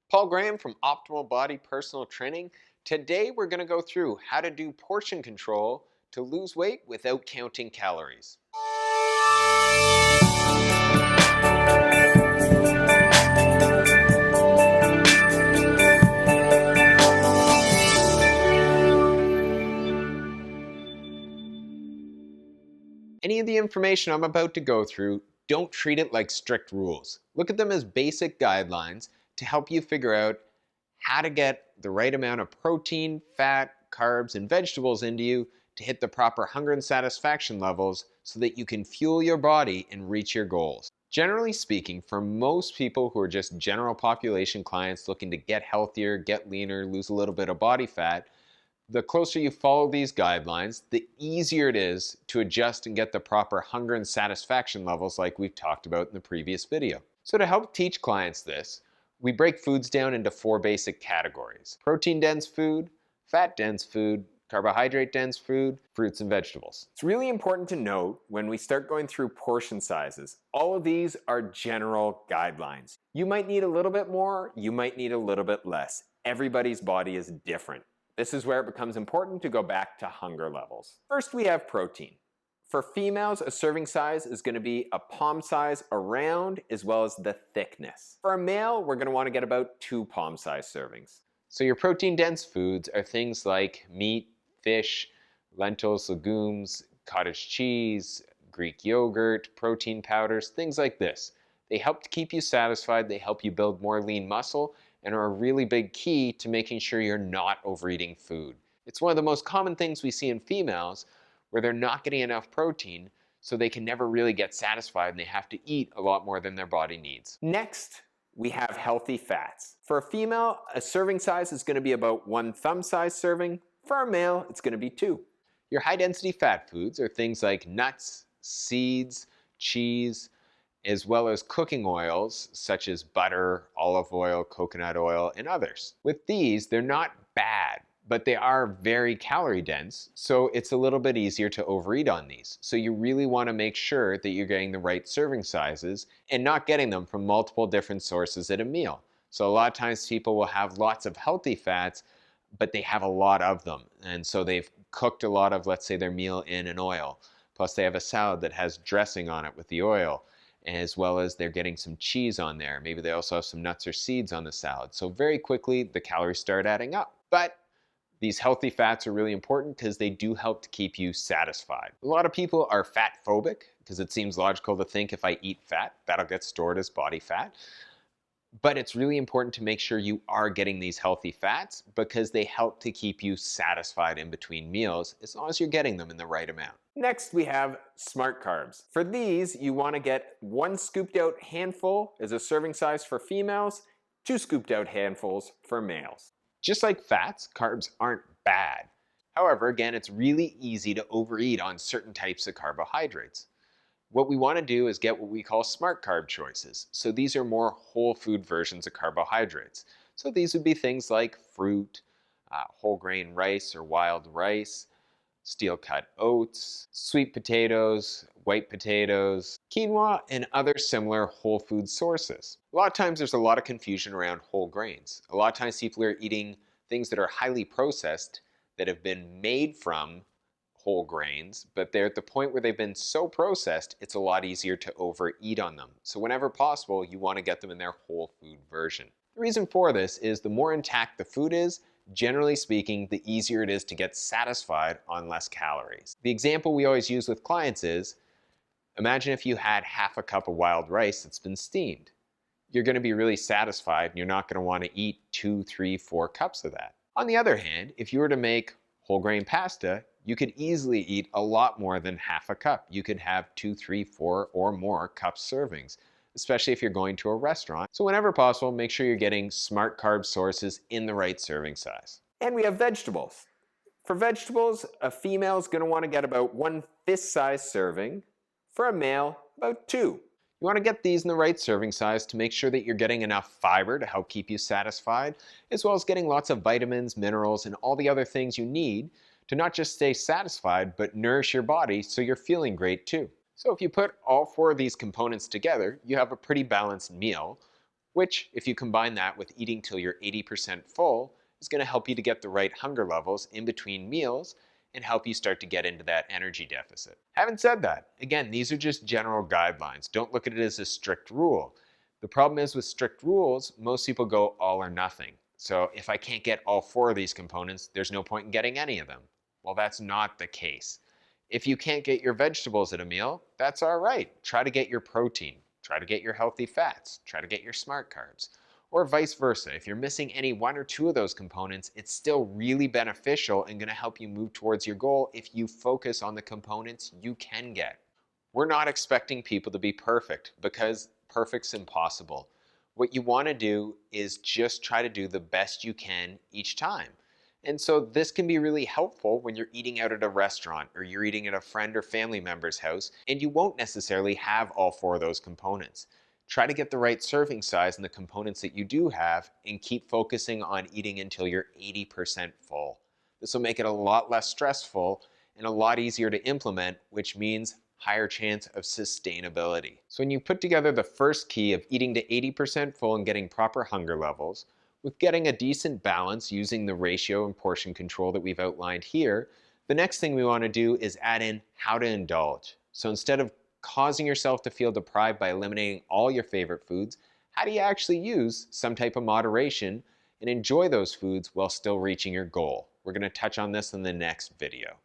Paul Graham from Optimal Body Personal Training. Today we're going to go through how to do portion control to lose weight without counting calories. Any of the information I'm about to go through, don't treat it like strict rules. Look at them as basic guidelines to help you figure out how to get the right amount of protein, fat, carbs, and vegetables into you to hit the proper hunger and satisfaction levels so that you can fuel your body and reach your goals. Generally speaking, for most people who are just general population clients looking to get healthier, get leaner, lose a little bit of body fat, the closer you follow these guidelines, the easier it is to adjust and get the proper hunger and satisfaction levels like we've talked about in the previous video. So to help teach clients this, we break foods down into 4 basic categories: protein-dense food, fat-dense food, carbohydrate-dense food, fruits and vegetables. It's really important to note when we start going through portion sizes, all of these are general guidelines. You might need a little bit more, you might need a little bit less. Everybody's body is different. This is where it becomes important to go back to hunger levels. First, we have protein. For females, a serving size is going to be a palm size around, as well as the thickness. For a male, we're going to want to get about 2 palm size servings. So your protein-dense foods are things like meat, fish, lentils, legumes, cottage cheese, Greek yogurt, protein powders, things like this. They help to keep you satisfied, they help you build more lean muscle, and are a really big key to making sure you're not overeating food. It's one of the most common things we see in females where they're not getting enough protein, so they can never really get satisfied and they have to eat a lot more than their body needs. Next, we have healthy fats. For a female, a serving size is going to be about 1 thumb size serving. For a male, it's going to be 2. Your high density fat foods are things like nuts, seeds, cheese, as well as cooking oils such as butter, olive oil, coconut oil, and others. With these, they're not bad, but they are very calorie dense, so it's a little bit easier to overeat on these. So you really want to make sure that you're getting the right serving sizes and not getting them from multiple different sources at a meal. So a lot of times people will have lots of healthy fats, but they have a lot of them. And so they've cooked a lot of, let's say, their meal in an oil. Plus they have a salad that has dressing on it with the oil, as well as they're getting some cheese on there. Maybe they also have some nuts or seeds on the salad. So very quickly, the calories start adding up. But these healthy fats are really important because they do help to keep you satisfied. A lot of people are fat phobic because it seems logical to think if I eat fat, that'll get stored as body fat. But it's really important to make sure you are getting these healthy fats because they help to keep you satisfied in between meals as long as you're getting them in the right amount. Next, we have smart carbs. For these, you want to get 1 scooped out handful as a serving size for females, 2 scooped out handfuls for males. Just like fats, carbs aren't bad. However, again, it's really easy to overeat on certain types of carbohydrates. What we want to do is get what we call smart carb choices. So these are more whole food versions of carbohydrates. So these would be things like fruit, whole grain rice or wild rice, steel cut oats, sweet potatoes, white potatoes, quinoa, and other similar whole food sources. A lot of times there's a lot of confusion around whole grains. A lot of times people are eating things that are highly processed that have been made from whole grains, but they're at the point where they've been so processed, it's a lot easier to overeat on them. So whenever possible, you want to get them in their whole food version. The reason for this is the more intact the food is, generally speaking, the easier it is to get satisfied on less calories. The example we always use with clients is, imagine if you had half a cup of wild rice that's been steamed. You're going to be really satisfied and you're not going to want to eat 2, 3, 4 cups of that. On the other hand, if you were to make whole grain pasta, you could easily eat a lot more than half a cup. You could have 2, 3, 4 or more cup servings, especially if you're going to a restaurant. So whenever possible, make sure you're getting smart carb sources in the right serving size. And we have vegetables. For vegetables, a female is going to want to get about 1 fist-size serving. For a male, about 2. You want to get these in the right serving size to make sure that you're getting enough fiber to help keep you satisfied, as well as getting lots of vitamins, minerals, and all the other things you need to not just stay satisfied, but nourish your body so you're feeling great too. So if you put all 4 of these components together, you have a pretty balanced meal which, if you combine that with eating till you're 80% full, is going to help you to get the right hunger levels in between meals and help you start to get into that energy deficit. Having said that, again, these are just general guidelines. Don't look at it as a strict rule. The problem is with strict rules, most people go all or nothing. So if I can't get all four of these components, there's no point in getting any of them. Well, that's not the case. If you can't get your vegetables at a meal, that's all right. Try to get your protein. Try to get your healthy fats. Try to get your smart carbs. Or vice versa. If you're missing any one or two of those components, it's still really beneficial and going to help you move towards your goal if you focus on the components you can get. We're not expecting people to be perfect because perfect's impossible. What you want to do is just try to do the best you can each time. And so this can be really helpful when you're eating out at a restaurant or you're eating at a friend or family member's house and you won't necessarily have all four of those components. Try to get the right serving size and the components that you do have and keep focusing on eating until you're 80% full. This will make it a lot less stressful and a lot easier to implement, which means higher chance of sustainability. So when you put together the first key of eating to 80% full and getting proper hunger levels, with getting a decent balance using the ratio and portion control that we've outlined here, the next thing we want to do is add in how to indulge. So instead of causing yourself to feel deprived by eliminating all your favorite foods, how do you actually use some type of moderation and enjoy those foods while still reaching your goal? We're going to touch on this in the next video.